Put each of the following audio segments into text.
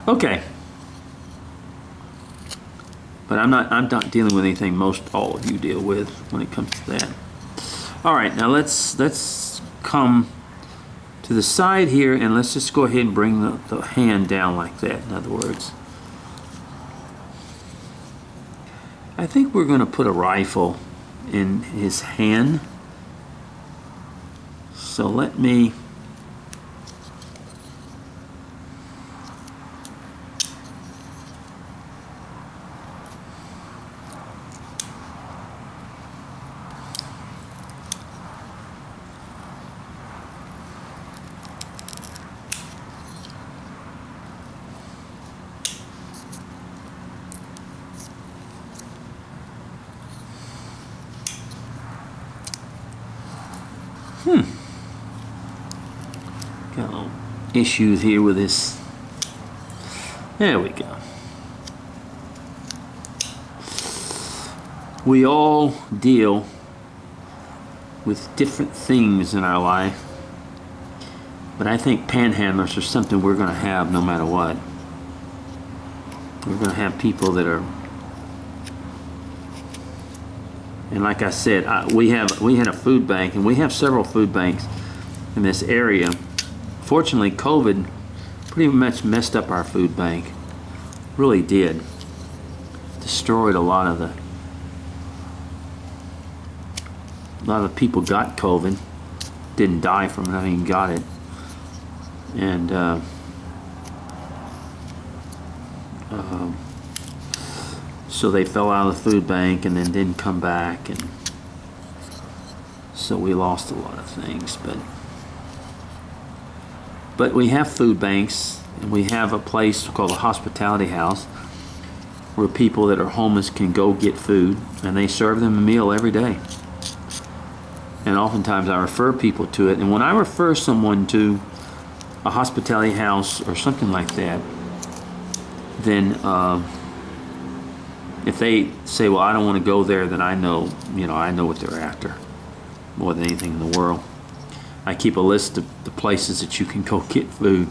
Okay. But I'm not dealing with anything most all of you deal with when it comes to that. All right, now let's come to the side here and let's just go ahead and bring the hand down like that, in other words. I think we're going to put a rifle in his hand. So let me got a little issues here with this. There we go. We all deal with different things in our life, but I think panhandlers are something we're going to have no matter what. We're going to have people that are, and like I said, we had a food bank, and we have several food banks in this area. Fortunately, COVID pretty much messed up our food bank. Really did. Destroyed a lot of the people got COVID, didn't die from it, I mean got it. And so they fell out of the food bank and then didn't come back, and so we lost a lot of things. But we have food banks, and we have a place called a hospitality house where people that are homeless can go get food, and they serve them a meal every day. And oftentimes I refer people to it, and when I refer someone to a hospitality house or something like that, then if they say, well, I don't want to go there, then I know what they're after more than anything in the world. I keep a list of the places that you can go get food,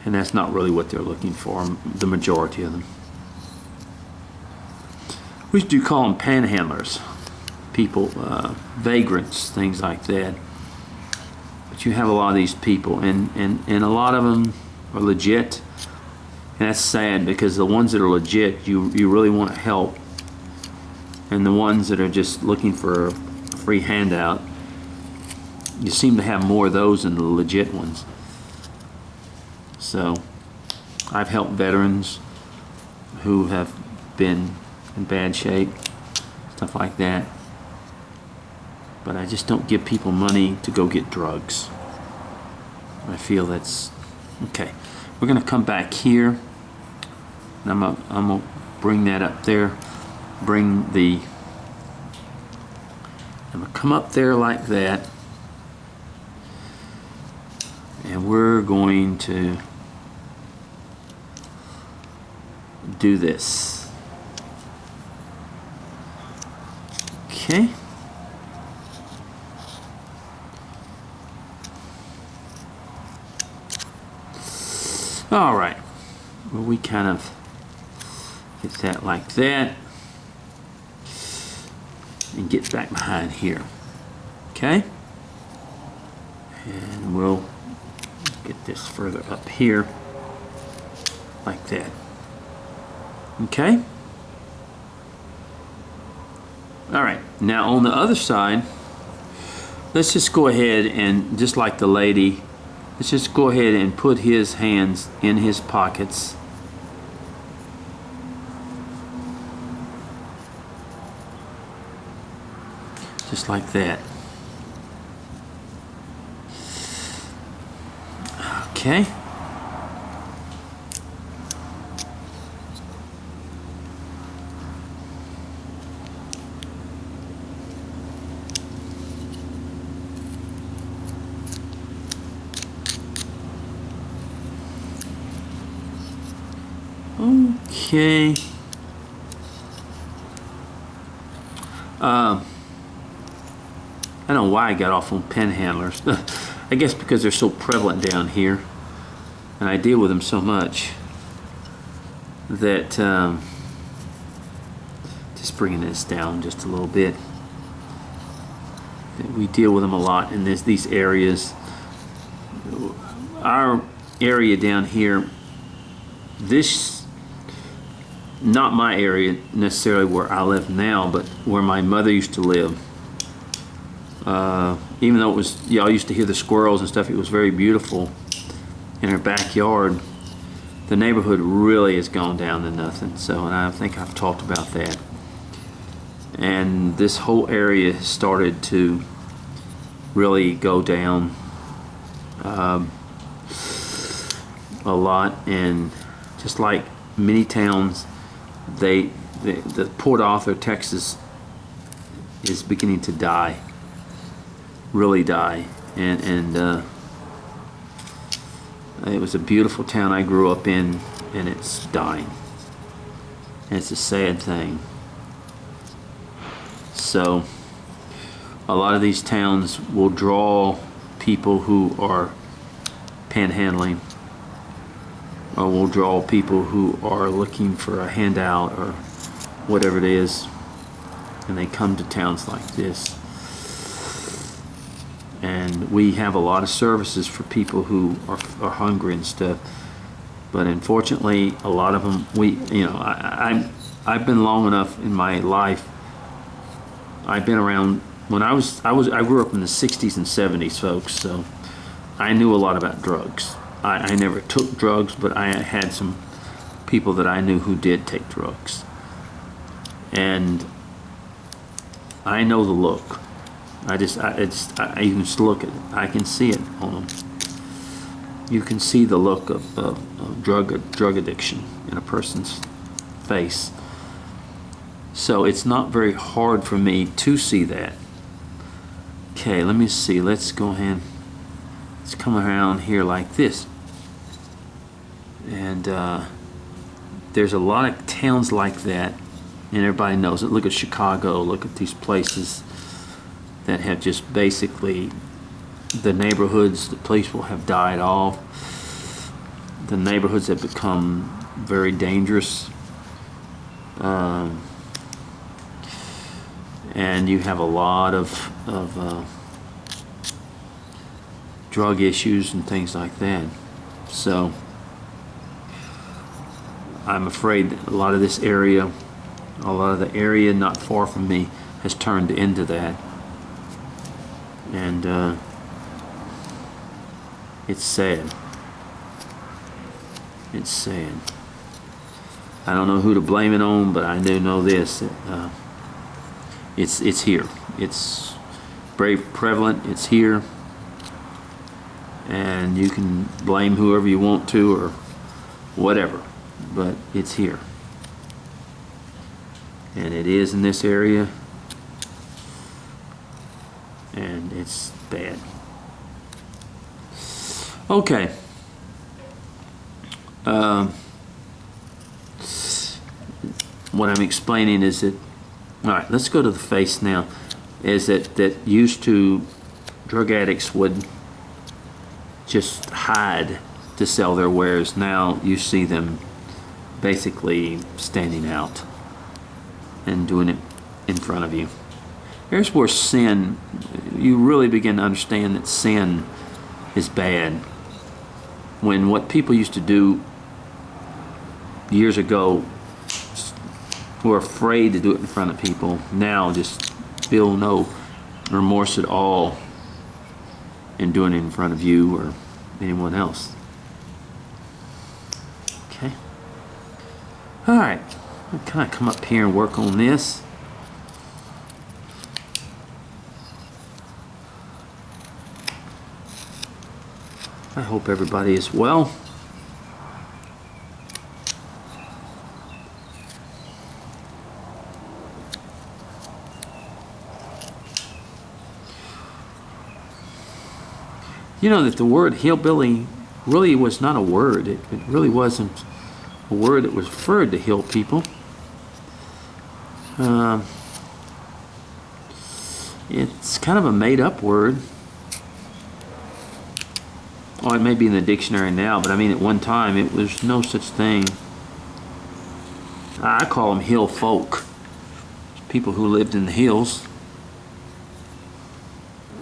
and that's not really what they're looking for, the majority of them. We do call them panhandlers, people, vagrants, things like that. But you have a lot of these people, and a lot of them are legit, and that's sad, because the ones that are legit, you really want to help, and the ones that are just looking for a free handout, you seem to have more of those than the legit ones. So I've helped veterans who have been in bad shape, stuff like that, but I just don't give people money to go get drugs. I feel that's okay. We're gonna come back here, and I'm gonna bring that up there. I'm gonna come up there like that, and we're going to do this. Okay. All right. Well, we kind of get that like that, and get back behind here. Okay. And we'll get this further up here like that. Okay. All right, now on the other side, let's just go ahead and, just like the lady, let's just go ahead and put his hands in his pockets. Just like that. Okay. Okay. I don't know why I got off on panhandlers. I guess because they're so prevalent down here, and I deal with them so much. that just bringing this down just a little bit. We deal with them a lot in these areas. Our area down here, this, not my area necessarily where I live now, but where my mother used to live. Even though it was, y'all used to hear the squirrels and stuff, it was very beautiful in her backyard. The neighborhood really has gone down to nothing. So, and I think I've talked about that. And this whole area started to really go down a lot, and just like many towns, the Port Arthur, Texas, is beginning to die, really die, and it was a beautiful town I grew up in, and it's dying, and it's a sad thing. So a lot of these towns will draw people who are panhandling, or will draw people who are looking for a handout or whatever it is, and they come to towns like this. And we have a lot of services for people who are hungry and stuff, but unfortunately a lot of them, I've been long enough in my life. I've been around when I grew up in the 60s and 70s, folks, so I knew a lot about drugs. I never took drugs, but I had some people that I knew who did take drugs. And I know the look. You can just look at it. I can see it on them. You can see the look of drug addiction in a person's face. So it's not very hard for me to see that. Okay, let me see. Let's go ahead. Let's come around here like this. And there's a lot of towns like that, and everybody knows it. Look at Chicago. Look at these places that have just basically, the neighborhoods, the people have died off. The neighborhoods have become very dangerous. And you have a lot of drug issues and things like that. So I'm afraid that a lot of this area, a lot of the area not far from me has turned into that. And it's sad. It's sad. I don't know who to blame it on, but I do know this. It's here. It's very prevalent. It's here. And you can blame whoever you want to or whatever, but it's here. And it is in this area. And it's bad. Okay. What I'm explaining is that, all right, let's go to the face now, is that used to, drug addicts would just hide to sell their wares. Now you see them basically standing out and doing it in front of you. Here's where sin, you really begin to understand that sin is bad. When what people used to do years ago were afraid to do it in front of people, now just feel no remorse at all in doing it in front of you or anyone else. Okay. All right. I'll kind of come up here and work on this. I hope everybody is well. You know that the word hillbilly really was not a word. It really wasn't a word that was referred to hill people. It's kind of a made-up word. Oh, it may be in the dictionary now, but I mean at one time it was no such thing. I call them hill folk. People who lived in the hills.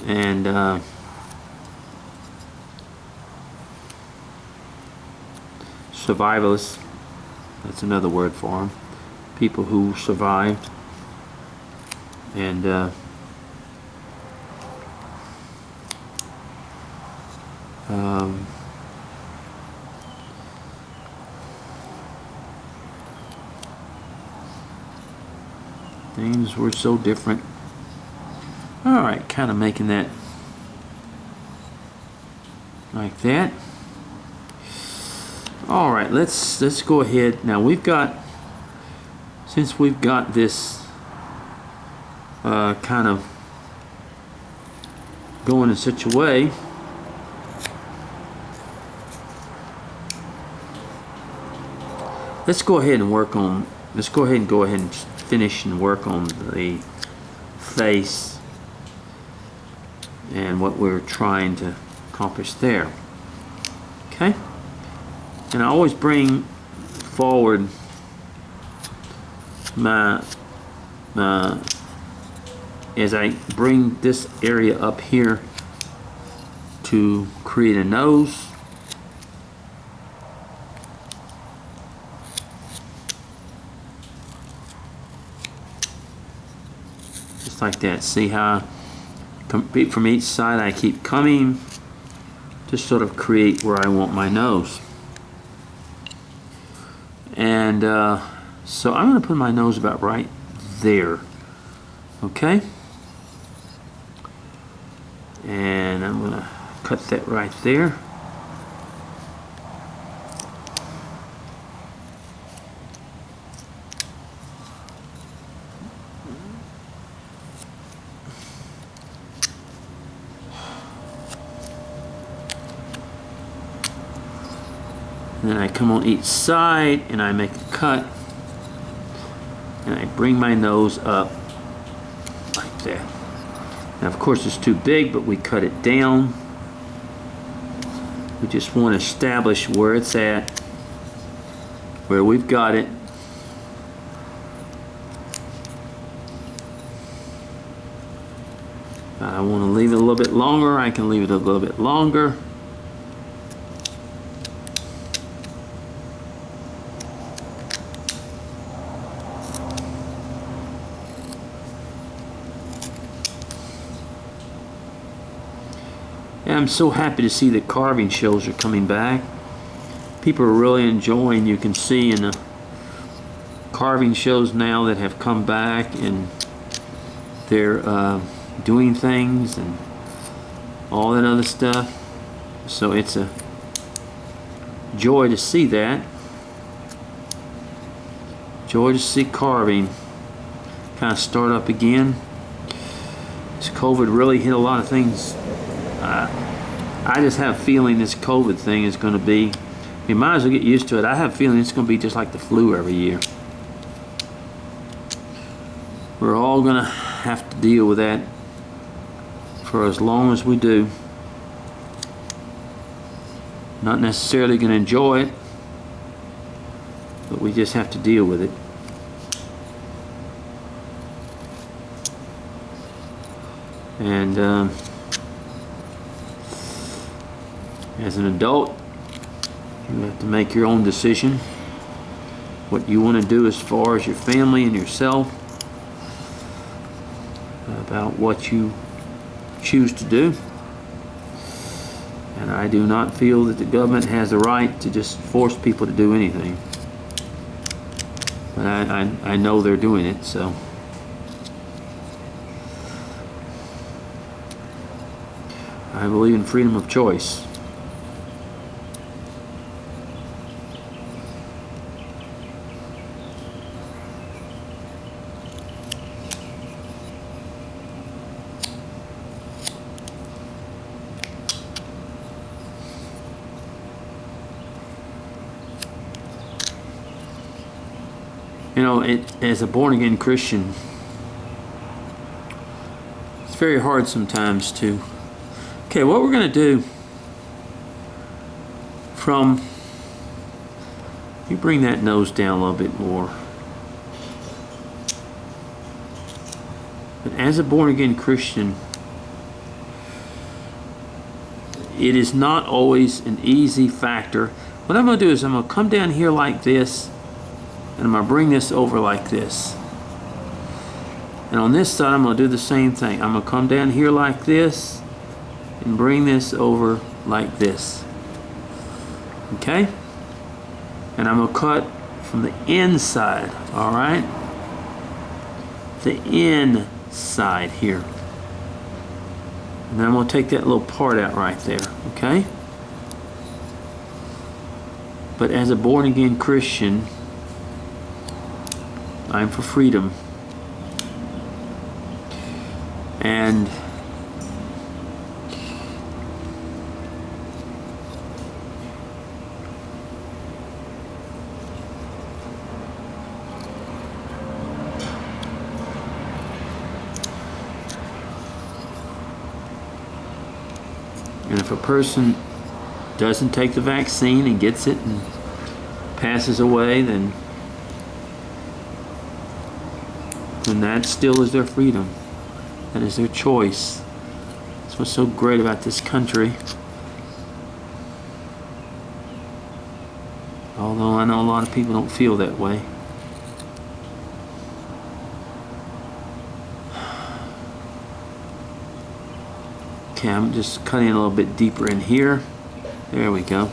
And survivalists, that's another word for them. People who survived. And things were so different. All right, kind of making that like that. All right, let's go ahead. Now since we've got this kind of going in such a way, let's go ahead and finish and work on the face and what we're trying to accomplish there. Okay? And I always bring forward as I bring this area up here to create a nose. Just like that. See how from each side I keep coming to sort of create where I want my nose. And so I'm going to put my nose about right there. Okay? And I'm going to cut that right there. And then I come on each side and I make a cut and I bring my nose up like that. Now of course it's too big, but we cut it down. We just want to establish where it's at, where we've got it. I want to leave it a little bit longer. I can leave it a little bit longer. I'm so happy to see that carving shows are coming back. People are really enjoying, you can see in the carving shows now that have come back, and they're doing things and all that other stuff. So it's a joy to see that. Joy to see carving kind of start up again. This COVID really hit a lot of things. I just have a feeling this COVID thing is going to be, you might as well get used to it. I have a feeling it's going to be just like the flu every year. We're all going to have to deal with that for as long as we do. Not necessarily going to enjoy it, but we just have to deal with it. And as an adult, you have to make your own decision what you want to do as far as your family and yourself, about what you choose to do. And I do not feel that the government has the right to just force people to do anything. But I know they're doing it, so. I believe in freedom of choice. You know, as a born-again Christian, it's very hard sometimes to... Okay, what we're going to do from... You bring that nose down a little bit more. But as a born-again Christian, it is not always an easy factor. What I'm going to do is I'm going to come down here like this, and I'm going to bring this over like this. And on this side, I'm going to do the same thing. I'm going to come down here like this and bring this over like this. Okay? And I'm going to cut from the inside, all right? The inside here. And then I'm going to take that little part out right there, okay? But as a born-again Christian, I'm for freedom. And if a person doesn't take the vaccine and gets it and passes away, then that still is their freedom. That is their choice. That's what's so great about this country. Although I know a lot of people don't feel that way. Okay, I'm just cutting a little bit deeper in here. There we go.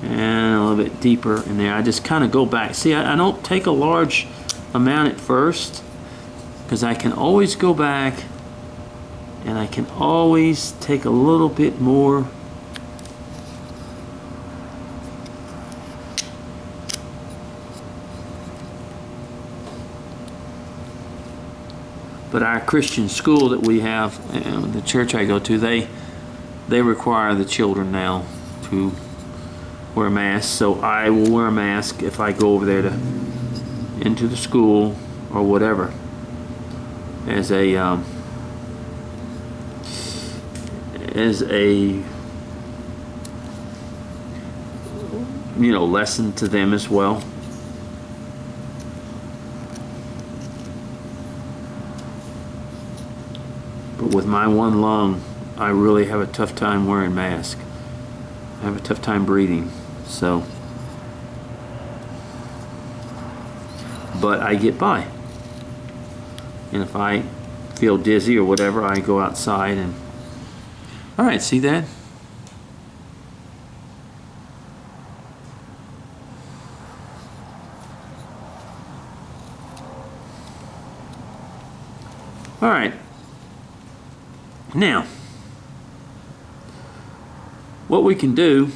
And a little bit deeper in there. I just kind of go back. See, I don't take a large amount at first, because I can always go back and I can always take a little bit more. But our Christian school that we have, the church I go to, they require the children now to wear masks. So I will wear a mask if I go over there into the school or whatever, as a lesson to them as well. But with my one lung, I really have a tough time wearing masks. I have a tough time breathing. So, but I get by. And if I feel dizzy or whatever, I go outside and... All right, see that? All right. Now, what we can do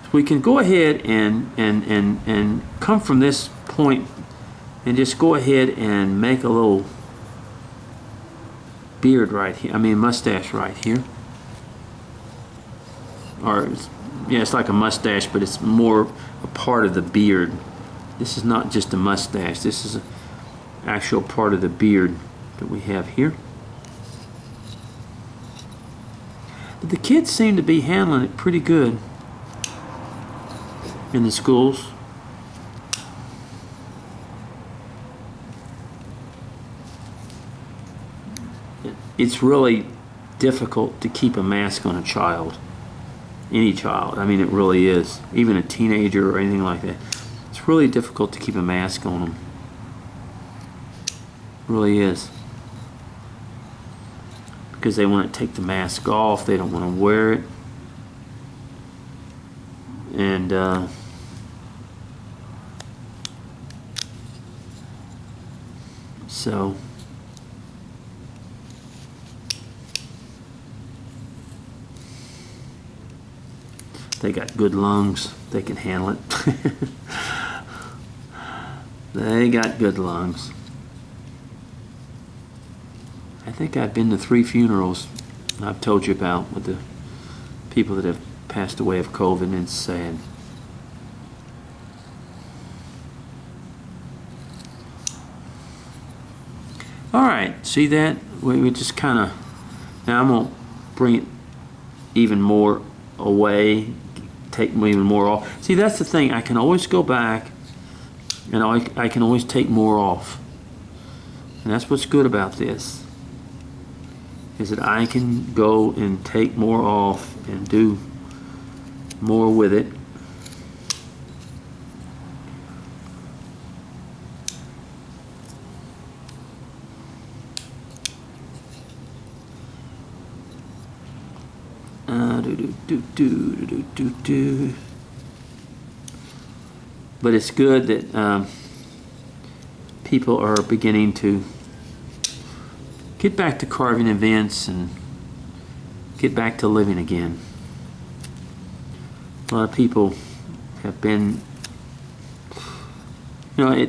is we can go ahead and come from this point and just go ahead and make a little beard right here. I mean, mustache right here. Or, yeah, it's like a mustache, but it's more a part of the beard. This is not just a mustache. This is an actual part of the beard that we have here. But the kids seem to be handling it pretty good in the schools. It's really difficult to keep a mask on a child. Any child. I mean, it really is. Even a teenager or anything like that. It's really difficult to keep a mask on them. It really is. Because they want to take the mask off. They don't want to wear it. And so they got good lungs. They can handle it. They got good lungs. I think I've been to 3 funerals I've told you about with the people that have passed away of COVID, and it's sad. Alright, see that? We just kind of... Now I'm going to bring it even more away, take even more off. See, that's the thing. I can always go back, and I can always take more off. And that's what's good about this, is that I can go and take more off and do more with it. But it's good that people are beginning to get back to carving events and get back to living again. A lot of people have been, you know,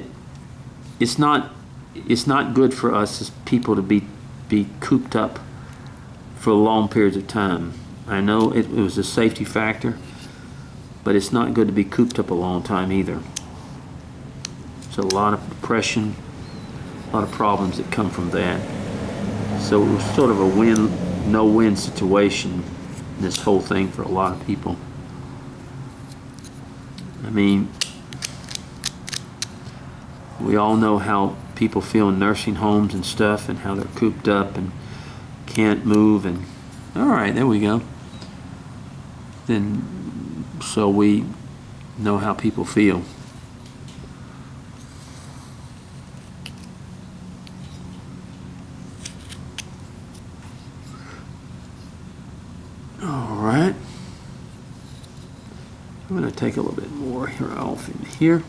it's not good for us as people to be cooped up for long periods of time. I know it was a safety factor, but it's not good to be cooped up a long time either. So a lot of depression, a lot of problems that come from that. So it was sort of a no-win situation, this whole thing, for a lot of people. I mean, we all know how people feel in nursing homes and stuff, and how they're cooped up and can't move, and all right, there we go. Then, so we know how people feel. All right. I'm going to take a little bit more here off in here.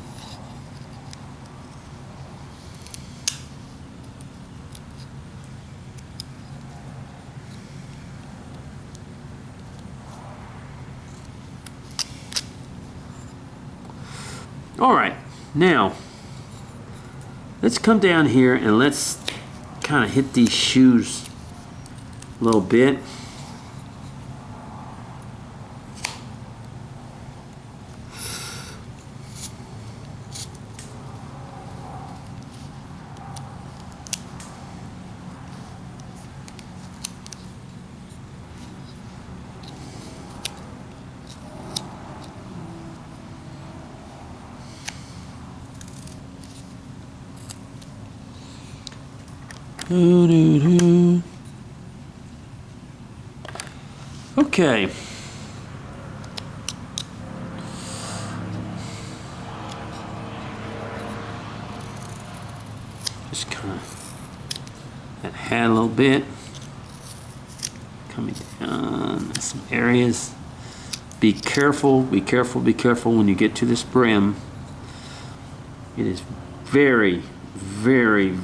All right, now let's come down here and let's kind of hit these shoes a little bit. Okay. Just kind of that hat a little bit. Coming down some areas. Be careful, be careful, be careful when you get to this brim. It is very, very,